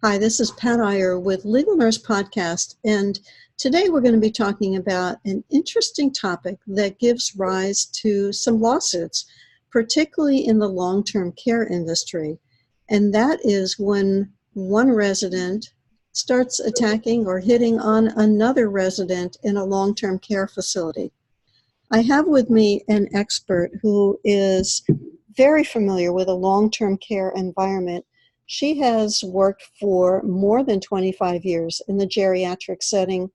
Hi, this is Pat Iyer with Legal Nurse Podcast, and today we're going to be talking about an interesting topic that gives rise to some lawsuits, particularly in the long-term care industry, and that is when one resident starts attacking or hitting on another resident in a long-term care facility. I have with me an expert who is very familiar with a long-term care environment. She has worked for more than 25 years in the geriatric setting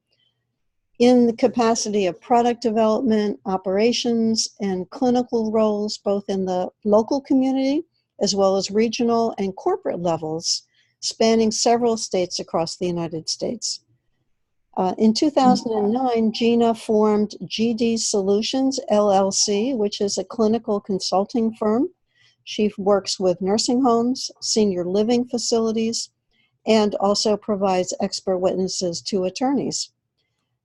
in the capacity of product development, operations, and clinical roles, both in the local community as well as regional and corporate levels, spanning several states across the United States. In 2009, Gina formed GD Solutions, LLC, which is a clinical consulting firm. She works with nursing homes, senior living facilities, and also provides expert witnesses to attorneys.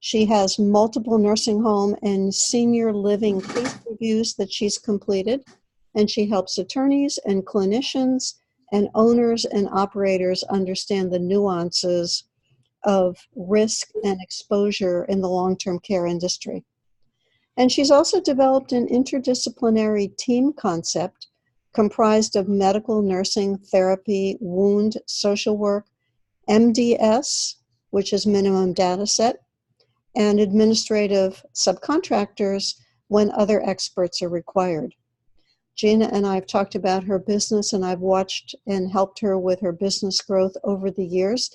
She has multiple nursing home and senior living case reviews that she's completed, and she helps attorneys and clinicians and owners and operators understand the nuances of risk and exposure in the long-term care industry. And she's also developed an interdisciplinary team concept comprised of medical, nursing, therapy, wound, social work, MDS, which is minimum data set, and administrative subcontractors when other experts are required. Gina and I have talked about her business, and I've watched and helped her with her business growth over the years,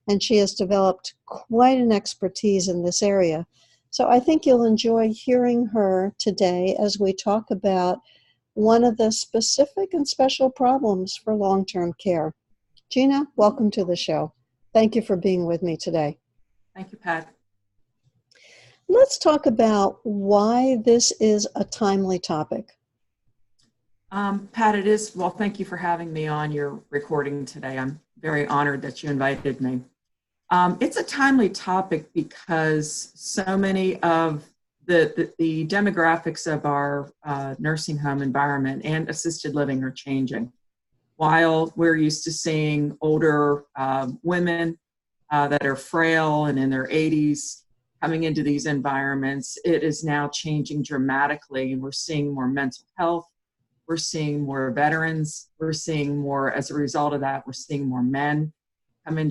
and she has developed quite an expertise in this area. So I think you'll enjoy hearing her today as we talk about one of the specific and special problems for long-term care. Gina, welcome to the show. Thank you for being with me today. Thank you, Pat. Let's talk about why this is a timely topic. Pat, it is. Well, thank you for having me on your recording today. I'm very honored that you invited me. It's a timely topic because so many of the demographics of our nursing home environment and assisted living are changing. While we're used to seeing older women that are frail and in their 80s coming into these environments, it is now changing dramatically. We're seeing more mental health. We're seeing more veterans. We're seeing more, as a result of that, we're seeing more men coming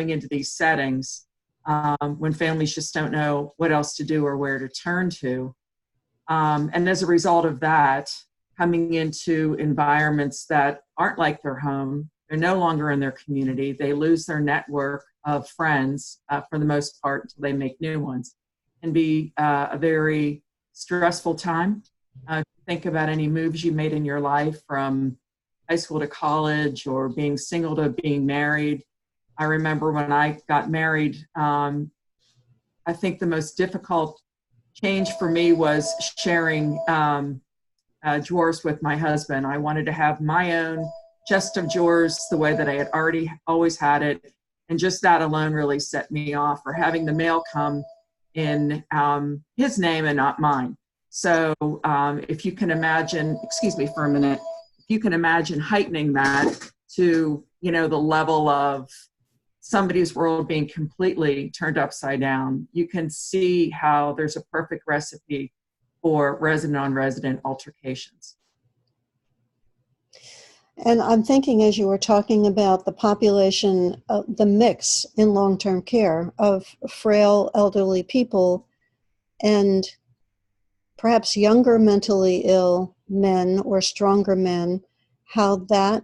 into these settings when families just don't know what else to do or where to turn to. And as a result of that, coming into environments that aren't like their home, they're no longer in their community. They lose their network of friends for the most part until they make new ones. It can be a very stressful time. Think about any moves you made in your life from high school to college or being single to being married. I remember when I got married, I think the most difficult change for me was sharing drawers with my husband. I wanted to have my own chest of drawers the way that I had always had it. And just that alone really set me off, or having the mail come in his name and not mine. So if you can imagine, excuse me for a minute, if you can imagine heightening that to, the level of somebody's world being completely turned upside down, you can see how there's a perfect recipe for resident-on-resident altercations. And I'm thinking, as you were talking about the population, the mix in long-term care of frail elderly people and perhaps younger mentally ill men or stronger men, how that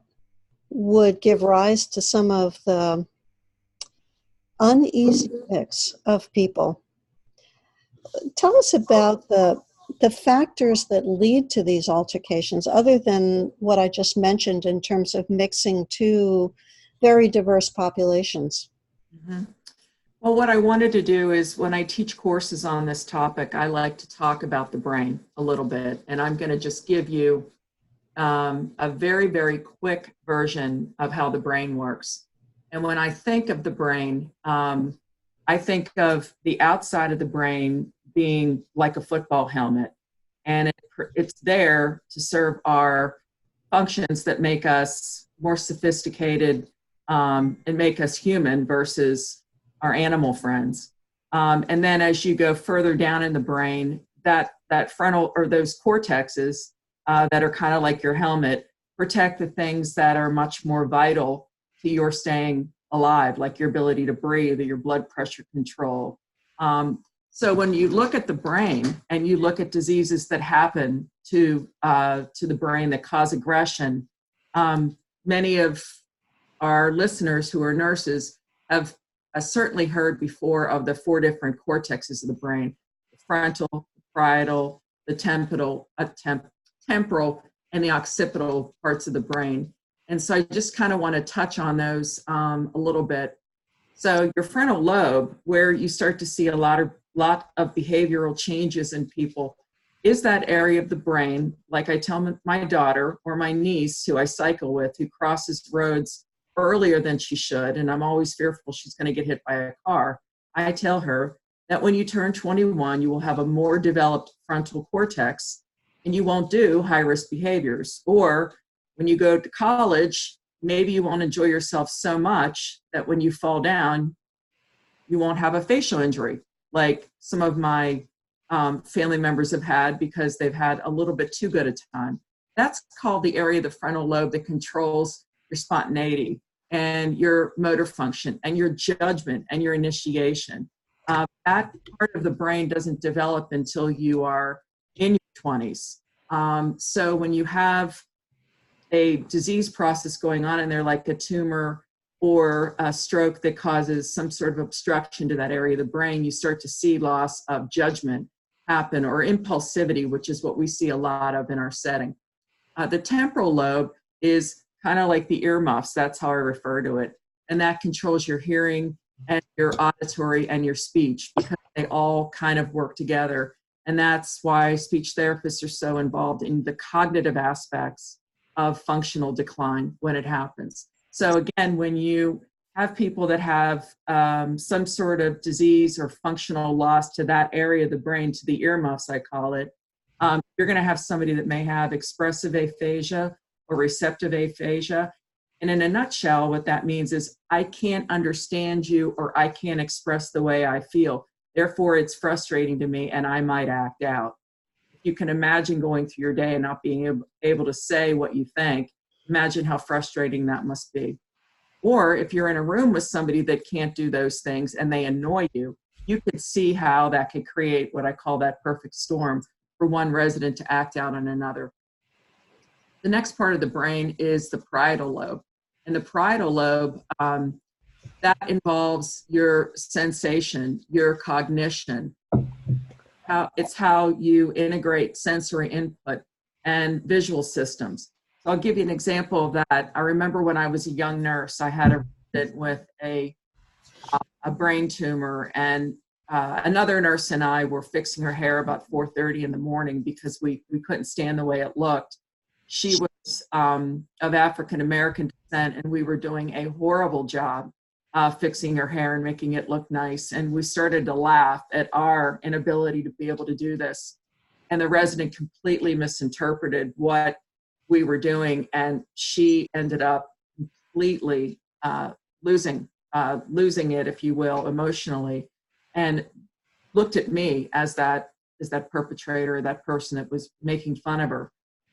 would give rise to some of the uneasy mix of people. Tell us about the factors that lead to these altercations, other than what I just mentioned in terms of mixing two very diverse populations. Mm-hmm. Well, what I wanted to do is, when I teach courses on this topic, I like to talk about the brain a little bit, and I'm going to just give you a very, very quick version of how the brain works. And when I think of the brain, I think of the outside of the brain being like a football helmet, and it's there to serve our functions that make us more sophisticated and make us human versus our animal friends. And then as you go further down in the brain, that frontal or those cortexes that are kind of like your helmet protect the things that are much more vital to your staying alive, like your ability to breathe or your blood pressure control. So when you look at the brain and you look at diseases that happen to the brain that cause aggression, many of our listeners who are nurses have certainly heard before of the 4 different cortexes of the brain: the frontal, the parietal, the temporal, and the occipital parts of the brain. And so I just kind of want to touch on those a little bit. So your frontal lobe, where you start to see a lot of behavioral changes in people, is that area of the brain, like I tell my daughter or my niece who I cycle with, who crosses roads earlier than she should, and I'm always fearful she's going to get hit by a car. I tell her that when you turn 21, you will have a more developed frontal cortex and you won't do high-risk behaviors. Or when you go to college, maybe you won't enjoy yourself so much that when you fall down, you won't have a facial injury like some of my family members have had because they've had a little bit too good a time. That's called the area of the frontal lobe that controls your spontaneity and your motor function and your judgment and your initiation. That part of the brain doesn't develop until you are in your 20s. So when you have a disease process going on in there, like a tumor or a stroke that causes some sort of obstruction to that area of the brain, you start to see loss of judgment happen, or impulsivity, which is what we see a lot of in our setting. The temporal lobe is kind of like the earmuffs. That's how I refer to it. And that controls your hearing and your auditory and your speech, because they all kind of work together. And that's why speech therapists are so involved in the cognitive aspects of functional decline when it happens. So again, when you have people that have some sort of disease or functional loss to that area of the brain, to the earmuffs, I call it, you're going to have somebody that may have expressive aphasia or receptive aphasia. And in a nutshell, what that means is I can't understand you, or I can't express the way I feel. Therefore, it's frustrating to me and I might act out. If you can imagine going through your day and not being able to say what you think, imagine how frustrating that must be. Or if you're in a room with somebody that can't do those things and they annoy you, you could see how that could create what I call that perfect storm for one resident to act out on another. The next part of the brain is the parietal lobe. And the parietal lobe, that involves your sensation, your cognition. It's how you integrate sensory input and visual systems. So I'll give you an example of that. I remember when I was a young nurse, I had a resident with a brain tumor, and another nurse and I were fixing her hair about 4:30 in the morning because we couldn't stand the way it looked. She was of African-American descent, and we were doing a horrible job fixing her hair and making it look nice. And we started to laugh at our inability to be able to do this. And the resident completely misinterpreted what we were doing, and she ended up completely losing it, if you will, emotionally, and looked at me as that perpetrator, that person that was making fun of her.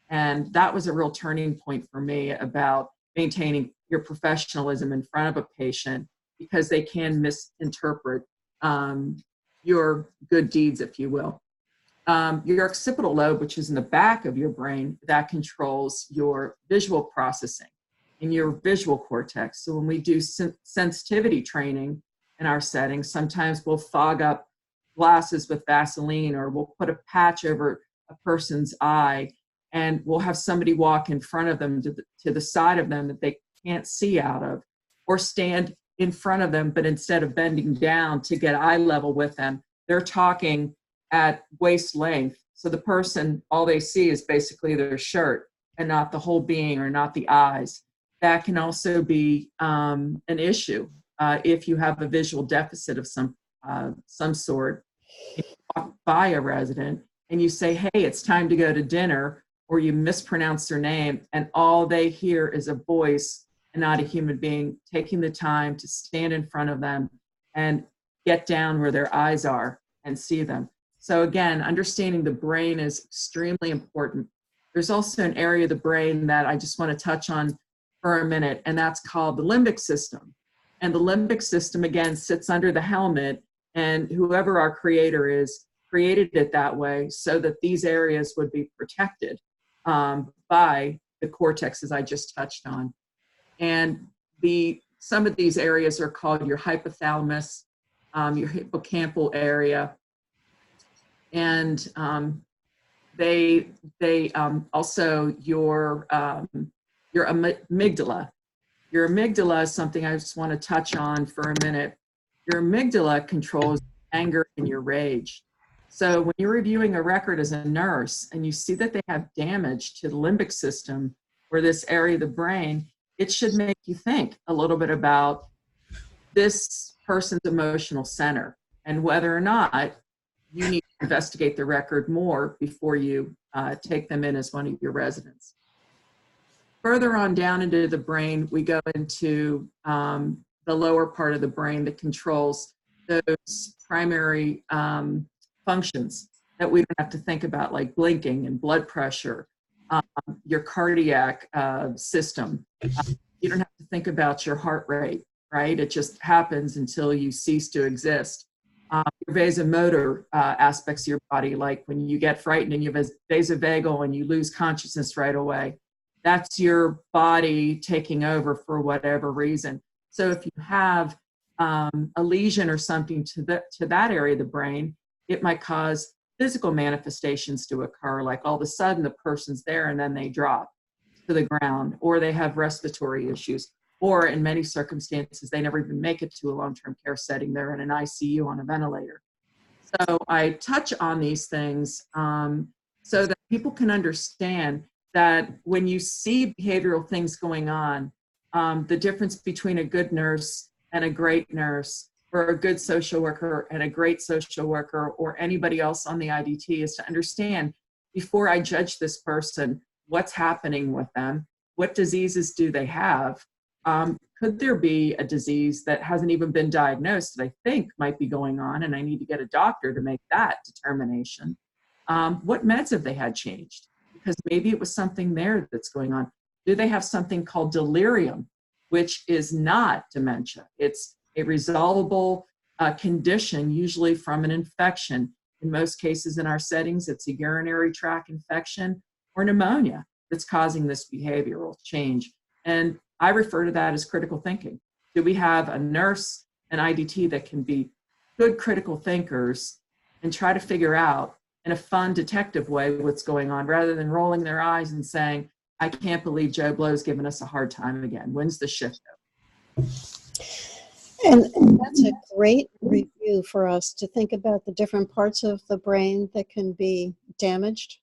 And that was a real turning point for me about maintaining your professionalism in front of a patient, because they can misinterpret your good deeds, if you will. Your occipital lobe, which is in the back of your brain, that controls your visual processing in your visual cortex. So when we do sensitivity training in our setting, sometimes we'll fog up glasses with Vaseline, or we'll put a patch over a person's eye, and we'll have somebody walk in front of them to the side of them that they can't see out of, or stand in front of them, but instead of bending down to get eye level with them, they're talking at waist length. So the person, all they see is basically their shirt and not the whole being, or not the eyes. That can also be an issue if you have a visual deficit of some sort. You walk by a resident and you say, hey, it's time to go to dinner, or you mispronounce their name, and all they hear is a voice and not a human being, taking the time to stand in front of them and get down where their eyes are and see them. So again, understanding the brain is extremely important. There's also an area of the brain that I just want to touch on for a minute, and that's called the limbic system. And the limbic system, again, sits under the helmet, and whoever our creator is created it that way so that these areas would be protected by the cortex, as I just touched on. And some of these areas are called your hypothalamus, your hippocampal area, and they also your amygdala. Your amygdala is something I just want to touch on for a minute. Your amygdala controls anger and your rage. So when you're reviewing a record as a nurse and you see that they have damage to the limbic system or this area of the brain, it should make you think a little bit about this person's emotional center and whether or not you need to investigate the record more before you take them in as one of your residents. Further on down into the brain, we go into the lower part of the brain that controls those primary functions that we don't have to think about, like blinking and blood pressure, your cardiac system. You don't have to think about your heart rate, right? It just happens until you cease to exist. Your vasomotor aspects of your body, like when you get frightened and you have a vasovagal and you lose consciousness right away. That's your body taking over for whatever reason. So if you have a lesion or something to that area of the brain, it might cause physical manifestations to occur, like all of a sudden the person's there and then they drop to the ground, or they have respiratory issues, or in many circumstances, they never even make it to a long-term care setting. They're in an ICU on a ventilator. So I touch on these things so that people can understand that when you see behavioral things going on, the difference between a good nurse and a great nurse, or a good social worker and a great social worker, or anybody else on the IDT, is to understand, before I judge this person, what's happening with them, what diseases do they have, could there be a disease that hasn't even been diagnosed that I think might be going on and I need to get a doctor to make that determination. What meds have they had changed? Because maybe it was something there that's going on. Do they have something called delirium, which is not dementia? It's a resolvable condition, usually from an infection. In most cases in our settings, it's a urinary tract infection or pneumonia that's causing this behavioral change. And I refer to that as critical thinking. Do we have a nurse, an IDT, that can be good critical thinkers and try to figure out in a fun detective way what's going on, rather than rolling their eyes and saying, I can't believe Joe Blow's giving us a hard time again. When's the shift over? And that's a great review for us to think about the different parts of the brain that can be damaged.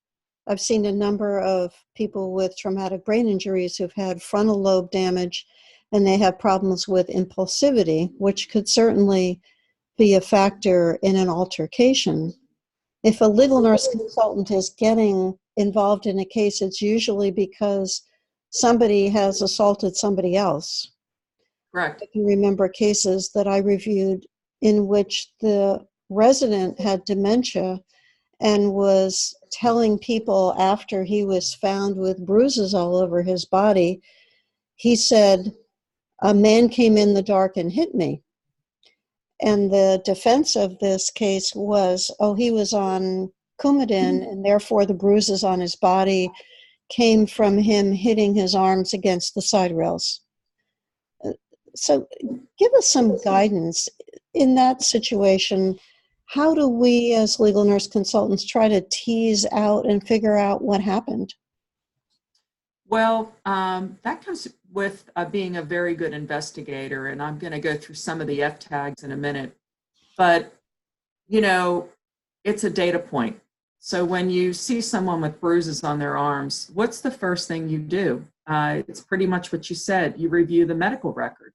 I've seen a number of people with traumatic brain injuries who've had frontal lobe damage, and they have problems with impulsivity, which could certainly be a factor in an altercation. If a legal nurse consultant is getting involved in a case, it's usually because somebody has assaulted somebody else. Correct. I can remember cases that I reviewed in which the resident had dementia and was telling people after he was found with bruises all over his body, he said, a man came in the dark and hit me. And the defense of this case was, oh, he was on Coumadin, and therefore the bruises on his body came from him hitting his arms against the side rails. So give us some guidance in that situation. How do we as legal nurse consultants try to tease out and figure out what happened? Well, that comes with being a very good investigator, and I'm going to go through some of the F tags in a minute. But, you know, it's a data point. So when you see someone with bruises on their arms, what's the first thing you do? It's pretty much what you said. You review the medical record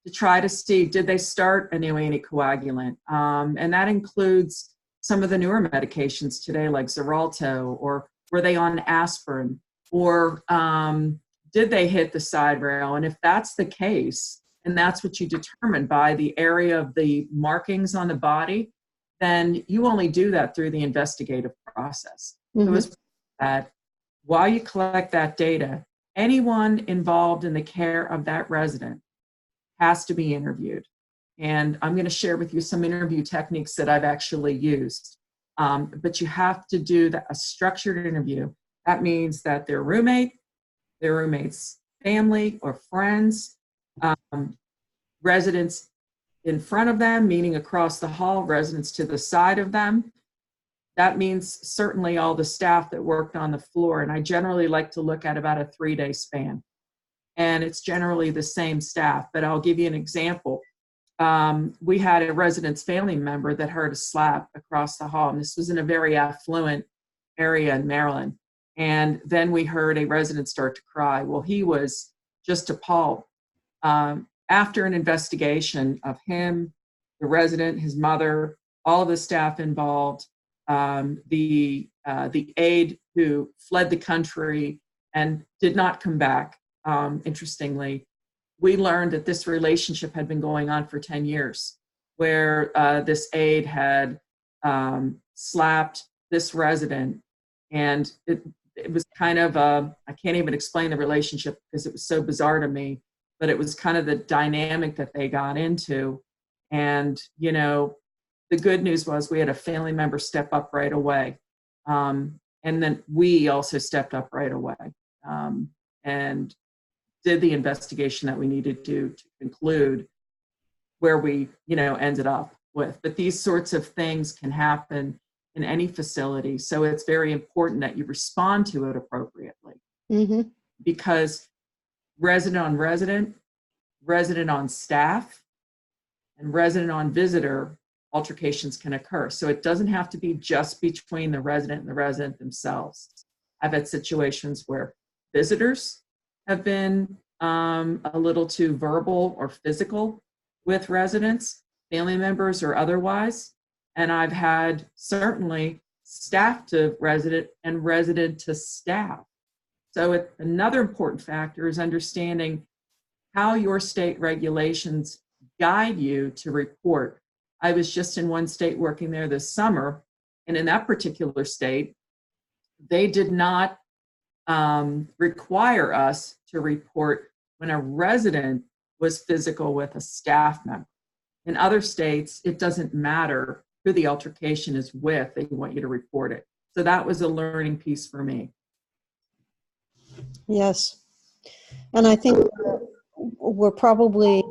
to try to see, did they start a new anticoagulant? And that includes some of the newer medications today, like Xarelto, or were they on aspirin? Or did they hit the side rail? And if that's the case, and that's what you determine by the area of the markings on the body, then you only do that through the investigative process. So as that, while you collect that data, anyone involved in the care of that resident has to be interviewed. And I'm going to share with you some interview techniques that I've actually used. But you have to do a structured interview. That means that their roommate, their roommate's family or friends, residents in front of them, meaning across the hall, residents to the side of them. That means certainly all the staff that worked on the floor. And I generally like to look at about a 3-day span. And it's generally the same staff, but I'll give you an example. We had a resident's family member that heard a slap across the hall, and this was in a very affluent area in Maryland. And then we heard a resident start to cry. Well, he was just appalled. After an investigation of him, the resident, his mother, all of the staff involved, the aide who fled the country and did not come back, interestingly, we learned that this relationship had been going on for 10 years, where this aide had slapped this resident. And it was kind of, I can't even explain the relationship because it was so bizarre to me, but it was kind of the dynamic that they got into. And, you know, the good news was we had a family member step up right away. And then we also stepped up right away and did the investigation that we needed to conclude where we, you know, ended up with. But these sorts of things can happen in any facility. So it's very important that you respond to it appropriately. Because resident on resident, resident on staff, and resident on visitor altercations can occur. So it doesn't have to be just between the resident and the resident themselves. I've had situations where visitors have been a little too verbal or physical with residents, family members or otherwise. And I've had certainly staff to resident and resident to staff. So another important factor is understanding how your state regulations guide you to report. I was just in one state working there this summer, and in that particular state, they did not require us to report when a resident was physical with a staff member. In other states, it doesn't matter who the altercation is with, they want you to report it. So that was a learning piece for me. Yes. And I think we're probably,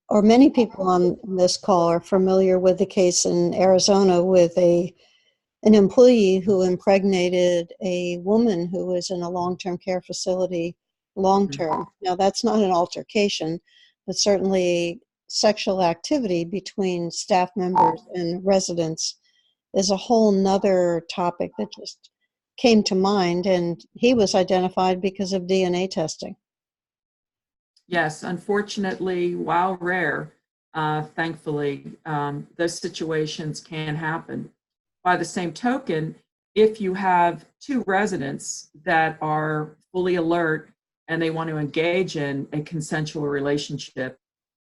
or many people on this call are familiar with the case in Arizona with an employee who impregnated a woman who was in a long-term care facility long-term. Now, that's not an altercation, but certainly sexual activity between staff members and residents is a whole nother topic that just came to mind, and he was identified because of DNA testing. Yes, unfortunately, while rare, thankfully, those situations can happen. By the same token, if you have two residents that are fully alert and they want to engage in a consensual relationship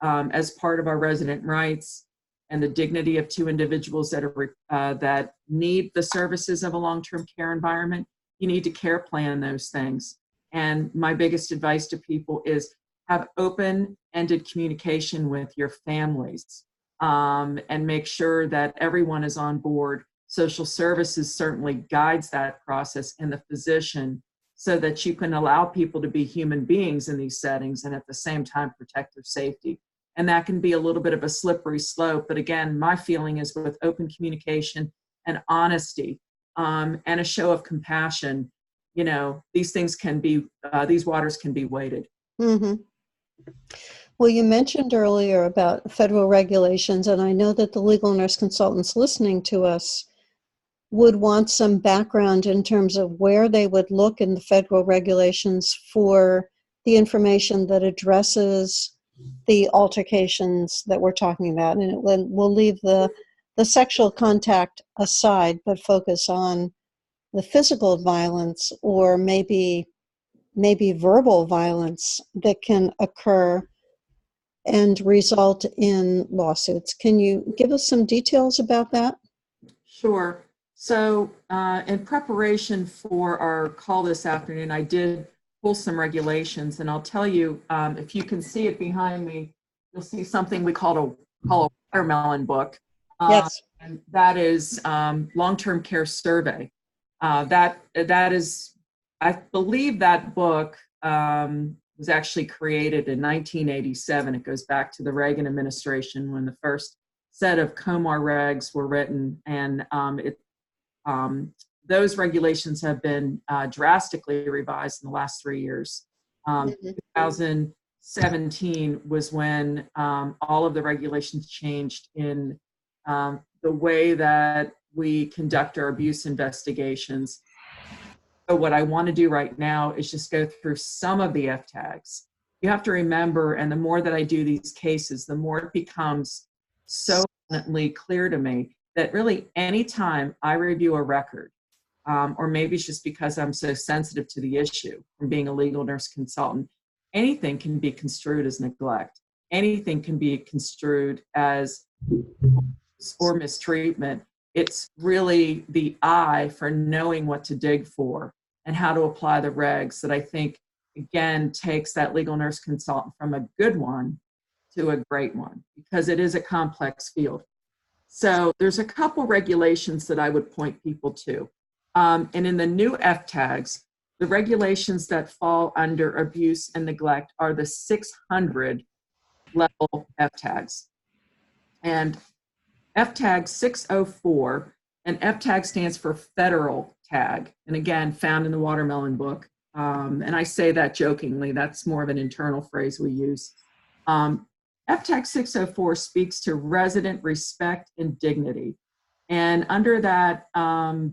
as part of our resident rights and the dignity of two individuals that are that need the services of a long-term care environment, you need to care plan those things. And my biggest advice to people is have open-ended communication with your families and make sure that everyone is on board. Social services certainly guides that process, and the physician, so that you can allow people to be human beings in these settings and at the same time protect their safety. And that can be a little bit of a slippery slope. But again, my feeling is with open communication and honesty and a show of compassion, you know, these things can be, these waters can be waded. Well, you mentioned earlier about federal regulations, and I know that the legal nurse consultants listening to us would want some background in terms of where they would look in the federal regulations for the information that addresses the altercations that we're talking about. And we'll leave the sexual contact aside, but focus on the physical violence, or maybe maybe verbal violence that can occur and result in lawsuits. Can you give us some details about that? Sure. So in preparation for our call this afternoon, I did pull some regulations, and I'll tell you, if you can see it behind me, you'll see something we call a watermelon book. Yes. And that is long-term care survey. That is, I believe that book was actually created in 1987. It goes back to the Reagan administration when the first set of COMAR regs were written, and those regulations have been drastically revised in the last 3 years. 2017 was when all of the regulations changed in the way that we conduct our abuse investigations. So what I want to do right now is just go through some of the F tags. You have to remember, and the more that I do these cases, the more it becomes so abundantly clear to me that really anytime I review a record, or maybe it's just because I'm so sensitive to the issue from being a legal nurse consultant, anything can be construed as neglect. Anything can be construed as or mistreatment. It's really the eye for knowing what to dig for and how to apply the regs that I think, again, takes that legal nurse consultant from a good one to a great one, because it is a complex field. So there's a couple regulations that I would point people to. And in the new F tags, the regulations that fall under abuse and neglect are the 600 level F tags. And F tag 604, and F tag stands for federal tag, and again, found in the watermelon book. And I say that jokingly, that's more of an internal phrase we use. F tag 604 speaks to resident respect and dignity. And under that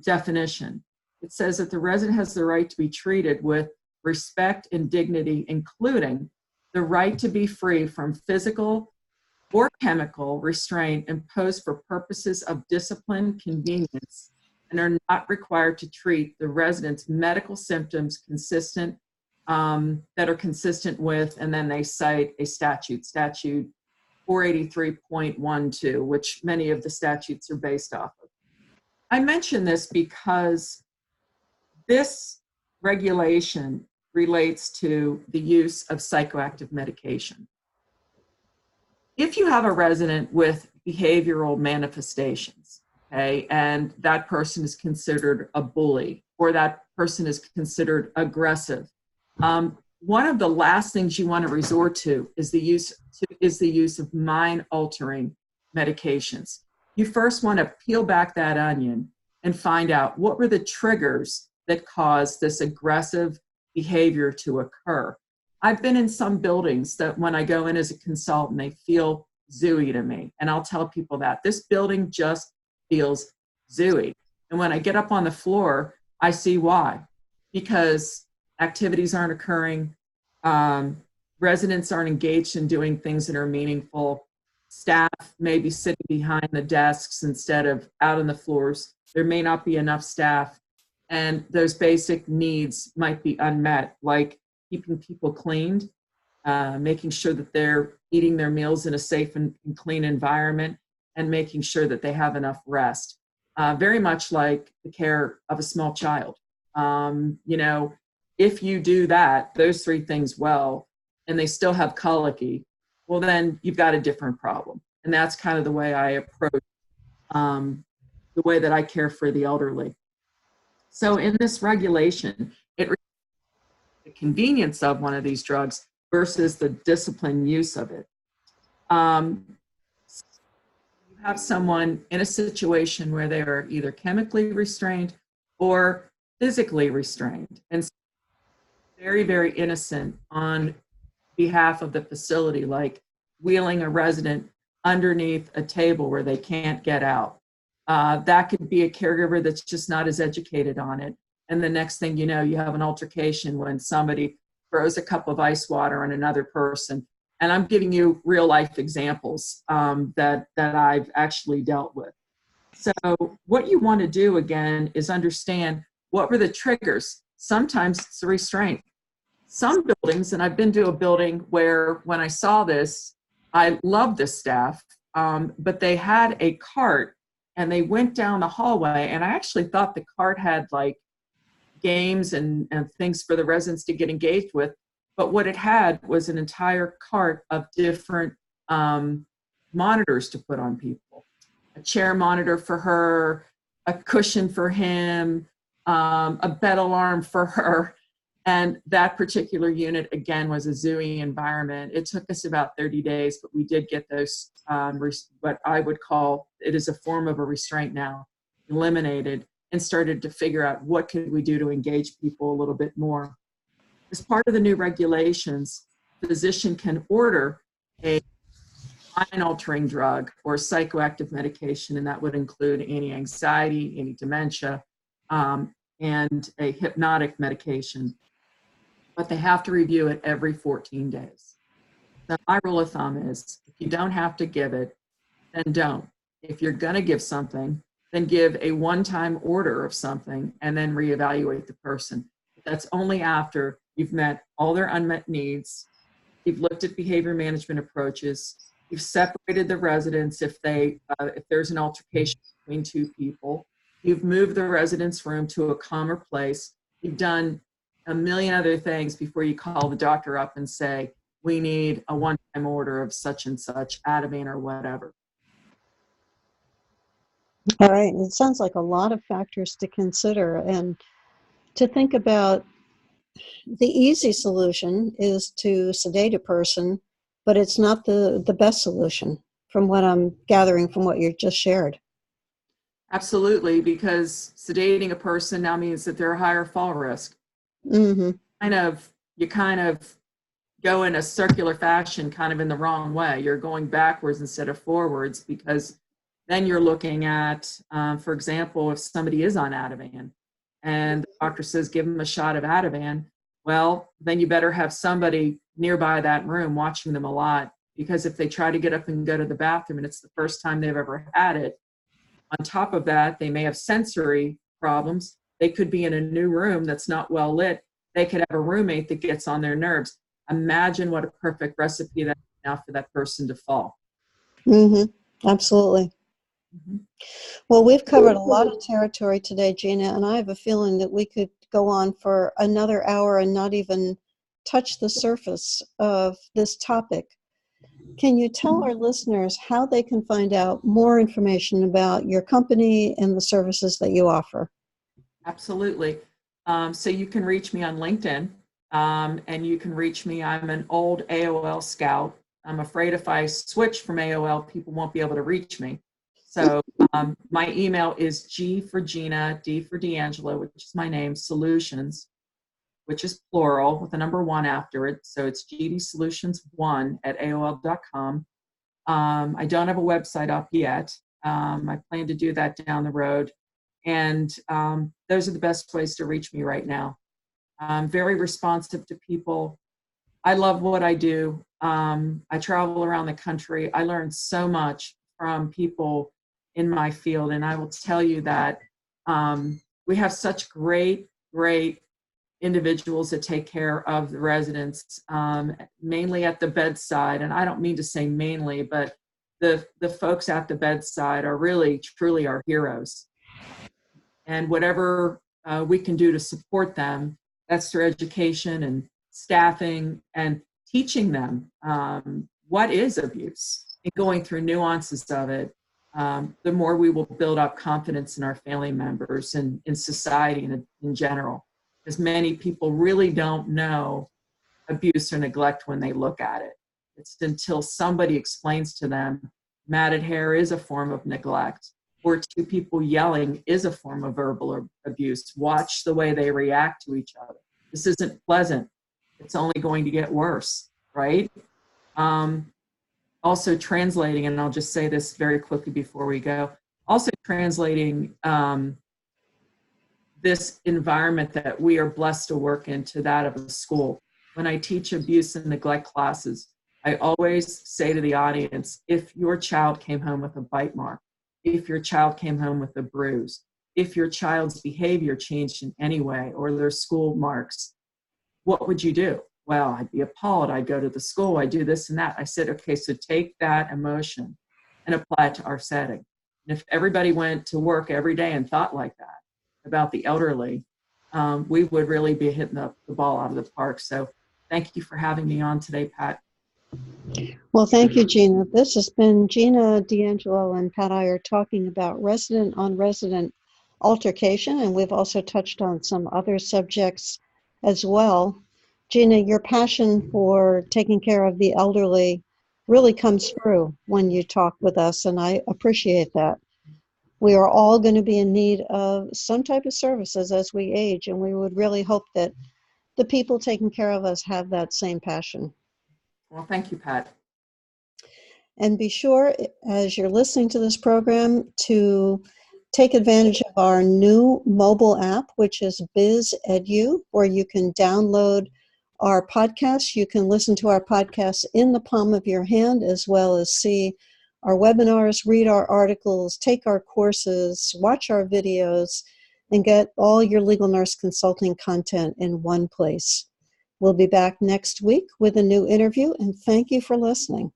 definition, it says that the resident has the right to be treated with respect and dignity, including the right to be free from physical or chemical restraint imposed for purposes of discipline, convenience, and are not required to treat the resident's medical symptoms consistent, that are consistent with, and then they cite a statute 483.12, which many of the statutes are based off of. I mention this because this regulation relates to the use of psychoactive medication. If you have a resident with behavioral manifestations, okay, and that person is considered a bully, or that person is considered aggressive, one of the last things you want to resort to is the use of mind-altering medications. You first want to peel back that onion and find out what were the triggers that caused this aggressive behavior to occur. I've been in some buildings that when I go in as a consultant, they feel zooey to me. And I'll tell people that this building just feels zooey. And when I get up on the floor, I see why. Because activities aren't occurring, residents aren't engaged in doing things that are meaningful, staff may be sitting behind the desks instead of out on the floors, there may not be enough staff, and those basic needs might be unmet, like keeping people cleaned, making sure that they're eating their meals in a safe and clean environment, and making sure that they have enough rest. Very much like the care of a small child. You know, if you do that, those three things well, and they still have colicky, well, then you've got a different problem. And that's kind of the way I approach the way that I care for the elderly. So in this regulation, it the convenience of one of these drugs versus the disciplined use of it. You have someone in a situation where they are either chemically restrained or physically restrained, and very, very innocent on behalf of the facility, like wheeling a resident underneath a table where they can't get out. That could be a caregiver that's just not as educated on it. And the next thing you know, you have an altercation when somebody throws a cup of ice water on another person. And I'm giving you real life examples that I've actually dealt with. So what you want to do, again, is understand what were the triggers. Sometimes it's the restraint. some buildings, and I've been to a building where when I saw this, I loved the staff, but they had a cart and they went down the hallway, and I actually thought the cart had like games and things for the residents to get engaged with. But what it had was an entire cart of different monitors to put on people. A chair monitor for her, a cushion for him, a bed alarm for her. And that particular unit, again, was a zooey environment. It took us about 30 days, but we did get those, what I would call, it is a form of a restraint now, eliminated, and started to figure out what could we do to engage people a little bit more. As part of the new regulations, the physician can order a mind-altering drug or psychoactive medication, and that would include anti-anxiety, anti-dementia, and a hypnotic medication. But they have to review it every 14 days. So my rule of thumb is, if you don't have to give it, then don't. If you're going to give something, then give a one-time order of something and then reevaluate the person. That's only after you've met all their unmet needs, you've looked at behavior management approaches, you've separated the residents if there's an altercation between two people, you've moved the resident's room to a calmer place, you've done a million other things before you call the doctor up and say, we need a one-time order of such and such, Ativan or whatever. All right. It sounds like a lot of factors to consider, and to think about. The easy solution is to sedate a person, but it's not the best solution from what I'm gathering from what you just shared. Absolutely, because sedating a person now means that they're a higher fall risk. Mm-hmm. You kind of go in a circular fashion, kind of in the wrong way. You're going backwards instead of forwards, because then you're looking at, for example, if somebody is on Ativan and the doctor says, give them a shot of Ativan, well, then you better have somebody nearby that room watching them a lot, because if they try to get up and go to the bathroom and it's the first time they've ever had it, on top of that, they may have sensory problems. They could be in a new room that's not well lit. They could have a roommate that gets on their nerves. Imagine what a perfect recipe that is now for that person to fall. Mm-hmm. Absolutely. Mm-hmm. Well, we've covered a lot of territory today, Gina, and I have a feeling that we could go on for another hour and not even touch the surface of this topic. Can you tell our listeners how they can find out more information about your company and the services that you offer? Absolutely. So you can reach me on LinkedIn, and you can reach me. I'm an old AOL scout. I'm afraid if I switch from AOL, people won't be able to reach me. So my email is G for Gina, D for D'Angelo, which is my name, solutions, which is plural with the number 1 after it. So it's gdsolutions1@aol.com. I don't have a website up yet. I plan to do that down the road. And those are the best ways to reach me right now. I'm very responsive to people. I love what I do. I travel around the country. I learn so much from people in my field. And I will tell you that we have such great individuals that take care of the residents, mainly at the bedside. And I don't mean to say mainly, but the folks at the bedside are really, truly our heroes. And whatever we can do to support them, that's through education and staffing and teaching them what is abuse and going through nuances of it. The more we will build up confidence in our family members and in society in general, because many people really don't know abuse or neglect when they look at it. It's until somebody explains to them matted hair is a form of neglect, or two people yelling is a form of verbal abuse. Watch the way they react to each other. This isn't pleasant. It's only going to get worse, right? Also translating, and I'll just say this very quickly before we go, also translating this environment that we are blessed to work in to that of a school. When I teach abuse and neglect classes, I always say to the audience, if your child came home with a bite mark, if your child came home with a bruise, if your child's behavior changed in any way or their school marks, what would you do? Well, I'd be appalled. I'd go to the school. I'd do this and that. I said, okay, so take that emotion and apply it to our setting. And if everybody went to work every day and thought like that about the elderly, we would really be hitting the ball out of the park. So thank you for having me on today, Pat. Well, thank you, Gina. This has been Gina D'Angelo and Pat Iyer talking about resident-on-resident altercation, and we've also touched on some other subjects as well. Gina, your passion for taking care of the elderly really comes through when you talk with us, and I appreciate that. We are all going to be in need of some type of services as we age, and we would really hope that the people taking care of us have that same passion. Well, thank you, Pat. And be sure, as you're listening to this program, to take advantage of our new mobile app, which is Biz.edu, where you can download our podcasts. You can listen to our podcasts in the palm of your hand, as well as see our webinars, read our articles, take our courses, watch our videos, and get all your legal nurse consulting content in one place. We'll be back next week with a new interview, and thank you for listening.